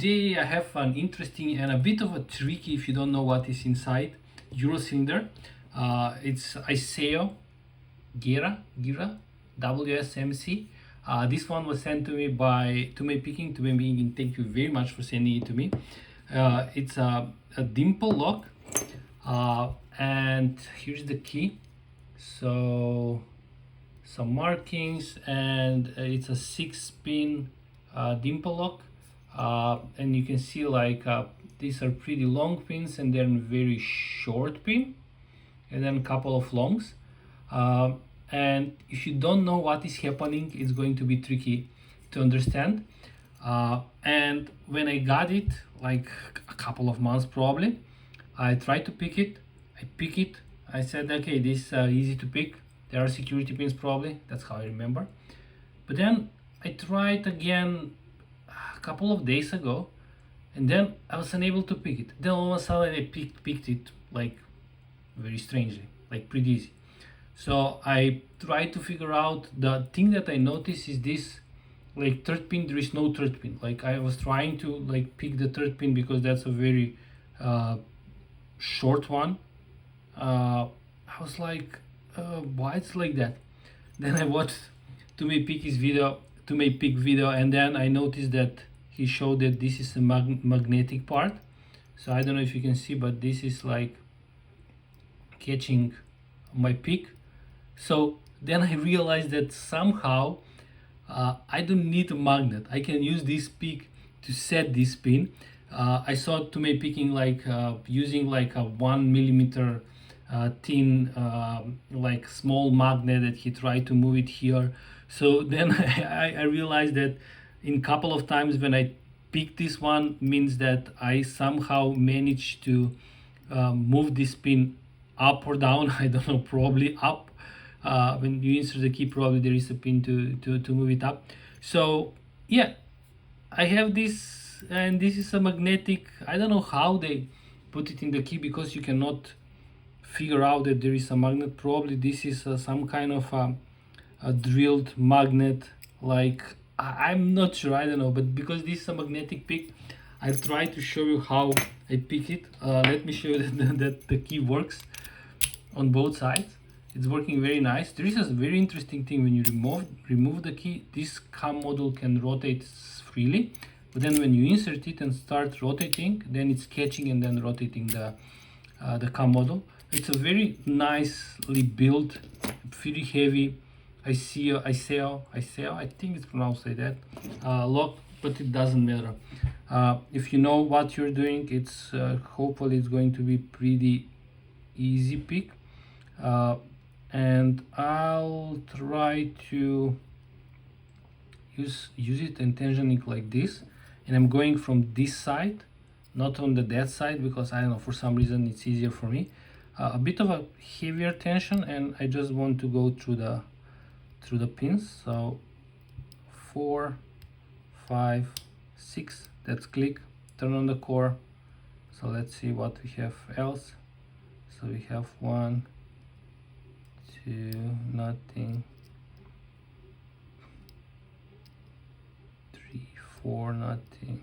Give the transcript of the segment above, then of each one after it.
Today I have an interesting and a bit of a tricky, if you don't know what is inside, Euro cylinder. It's ISEO GERA WS MC. This one was sent to me by Picking. Thank you very much for sending it to me. It's a dimple lock, and here's the key. So some markings, and it's a 6-pin dimple lock, and you can see like these are pretty long pins and then very short pin, and then a couple of longs. And if you don't know what is happening, it's going to be tricky to understand. And when I got it, like a couple of months probably, I tried to pick it. I pick it. I said, okay, this is easy to pick. There are security pins probably. That's how I remember. But then I tried again a couple of days ago, and then I was unable to pick it. Then all of a sudden I picked it like very strangely, like pretty easy. So I tried to figure out. The thing that I noticed is this, like third pin, there is no third pin. Like I was trying to like pick the third pin because that's a very short one. I was like, why it's like that? Then I watched Pick video, and then I noticed that he showed that this is a magnetic part. So I don't know if you can see, but this is like catching my pick. So then I realized that somehow I don't need a magnet. I can use this pick to set this pin. I saw Picking like using like a 1 mm thin like small magnet that he tried to move it here. So then I realized that in couple of times when I picked this one means that I somehow managed to move this pin up or down. I don't know, probably up. When you insert the key, probably there is a pin to move it up. So yeah, I have this, and this is a magnetic. I don't know how they put it in the key because you cannot figure out that there is a magnet. Probably this is some kind of a drilled magnet, like I'm not sure, I don't know, but because this is a magnetic pick, I've tried to show you how I pick it. Let me show you that the key works on both sides. It's working very nice. There is a very interesting thing: when you remove the key, this cam module can rotate freely, but then when you insert it and start rotating, then it's catching and then rotating the cam module. It's a very nicely built, pretty heavy ISEO, I think it's pronounced like that, lock, but it doesn't matter. If you know what you're doing, it's hopefully it's going to be pretty easy pick. And I'll try to use it and tension it like this, and I'm going from this side, not on that side, because I don't know, for some reason it's easier for me. A bit of a heavier tension, and I just want to go through the pins. So 4, 5, 6, that's click, turn on the core. So let's see what we have else. So we have 1, 2, nothing, 3, 4, nothing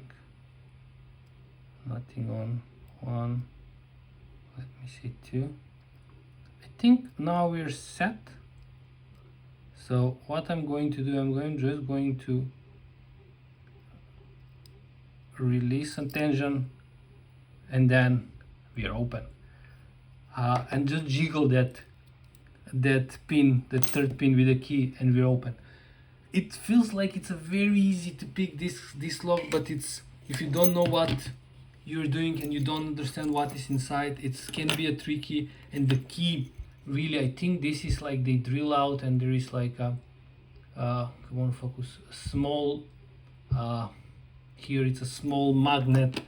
on 1. Let me see 2. I think now we're set. So what I'm going to do, I'm just going to release some tension, and then we are open. And just jiggle that pin, the third pin with the key, and we're open. It feels like it's a very easy to pick this lock, but it's, if you don't know what you're doing and you don't understand what is inside, it can be a tricky. And the key, really, I think this is like they drill out, and there is like a come on, focus, a small here it's a small magnet.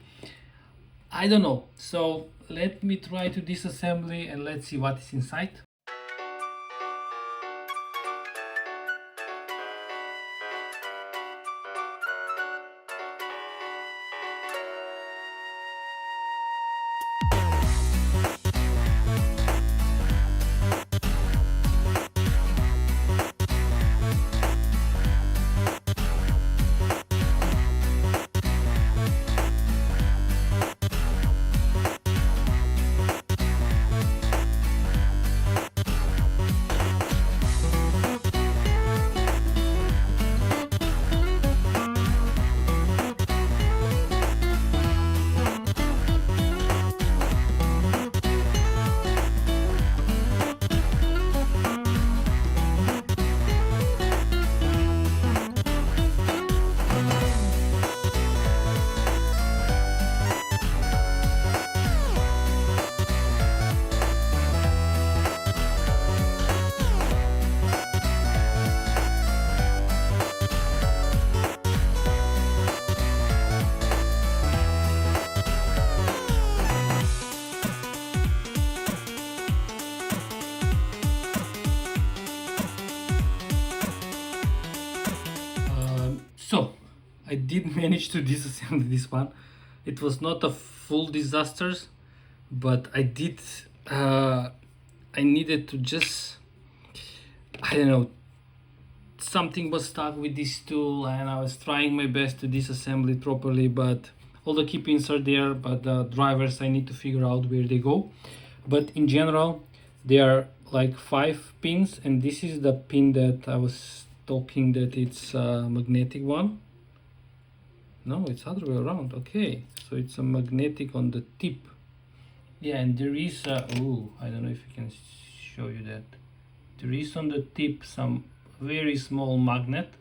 I don't know. So let me try to disassembly and let's see what is inside. I did manage to disassemble this one. It was not a full disaster, but I did I needed to just, I don't know, something was stuck with this tool and I was trying my best to disassemble it properly, but all the key pins are there, but the drivers I need to figure out where they go. But in general there are like 5 pins, and this is the pin that I was talking that it's a magnetic one. No, it's other way around. Okay, so it's a magnetic on the tip. Yeah, and there is a, oh, I don't know if I can show you that. There is on the tip some very small magnet.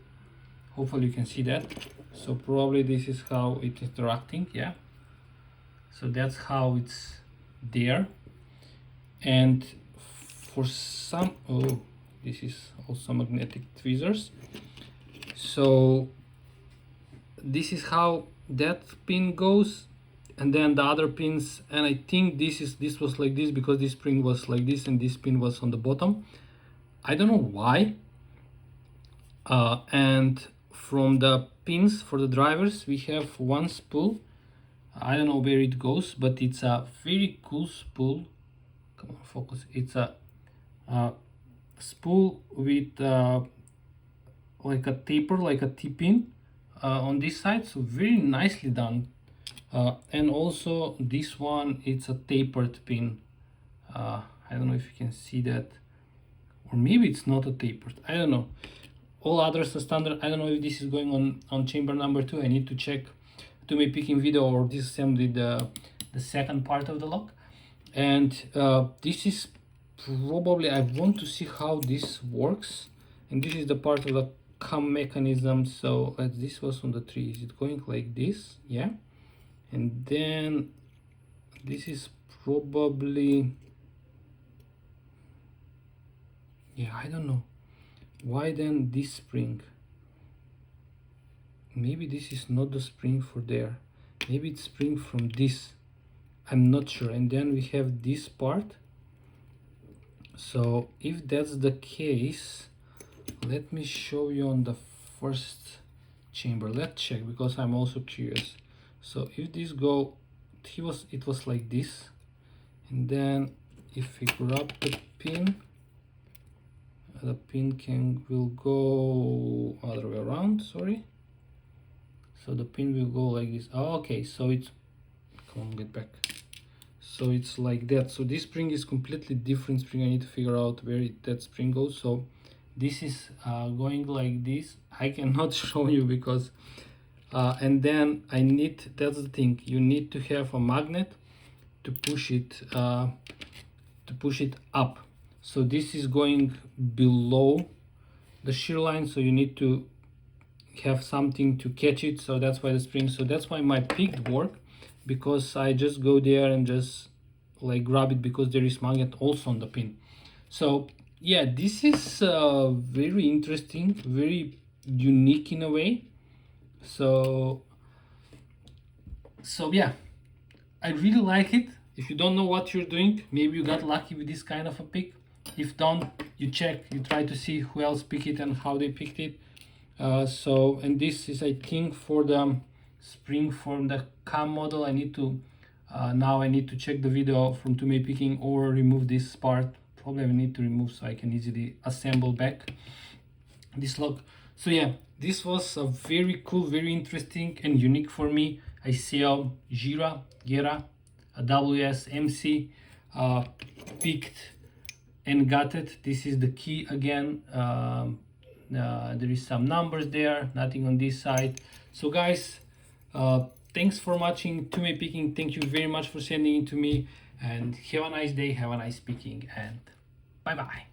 Hopefully you can see that. So probably this is how it's interacting. Yeah, so that's how it's there. And for some, oh, this is also magnetic tweezers. So this is how that pin goes, and then the other pins, and I think this was like this because this spring was like this and this pin was on the bottom. I don't know why. And from the pins for the drivers we have one spool. I don't know where it goes, but it's a very cool spool. Come on, focus. It's a spool with like a taper, like a T-pin on this side, so very nicely done. And also this one, it's a tapered pin. I don't know if you can see that, or maybe it's not a tapered, I don't know. All others are standard. I don't know if this is going on chamber number 2. I need to check to make picking video or disassembly the second part of the lock. And this is probably, I want to see how this works, and this is the part of the cam mechanism. So this was on the 3. Is it going like this? Yeah. And then this is probably, yeah, I don't know why then this spring. Maybe this is not the spring for there, maybe it's spring from this, I'm not sure. And then we have this part. So if that's the case, let me show you on the first chamber. Let's check, because I'm also curious. So if this go, it was like this, and then if we grab the pin will go other way around, sorry. So the pin will go like this. Oh, okay, so it's, come on, get back. So it's like that. So this spring is completely different spring. I need to figure out where that spring goes. So this is going like this. I cannot show you because and then I need, that's the thing, you need to have a magnet to push it up. So this is going below the shear line, so you need to have something to catch it. So that's why the spring, so that's why my picked work, because I just go there and just like grab it, because there is magnet also on the pin. So yeah, this is very interesting, very unique in a way. So yeah, I really like it. If you don't know what you're doing, maybe you got lucky with this kind of a pick. If don't, you check, you try to see who else picked it and how they picked it. So, and this is, I think, for the spring from the cam model. I need to now I need to check the video from to make picking or remove this part. Probably I need to remove so I can easily assemble back this lock. So yeah, this was a very cool, very interesting and unique for me ISEO GERA WS MC picked and got it. This is the key again. There is some numbers there, nothing on this side. So guys, thanks for watching to me picking. Thank you very much for sending it to me, and have a nice day, have a nice picking, and bye bye.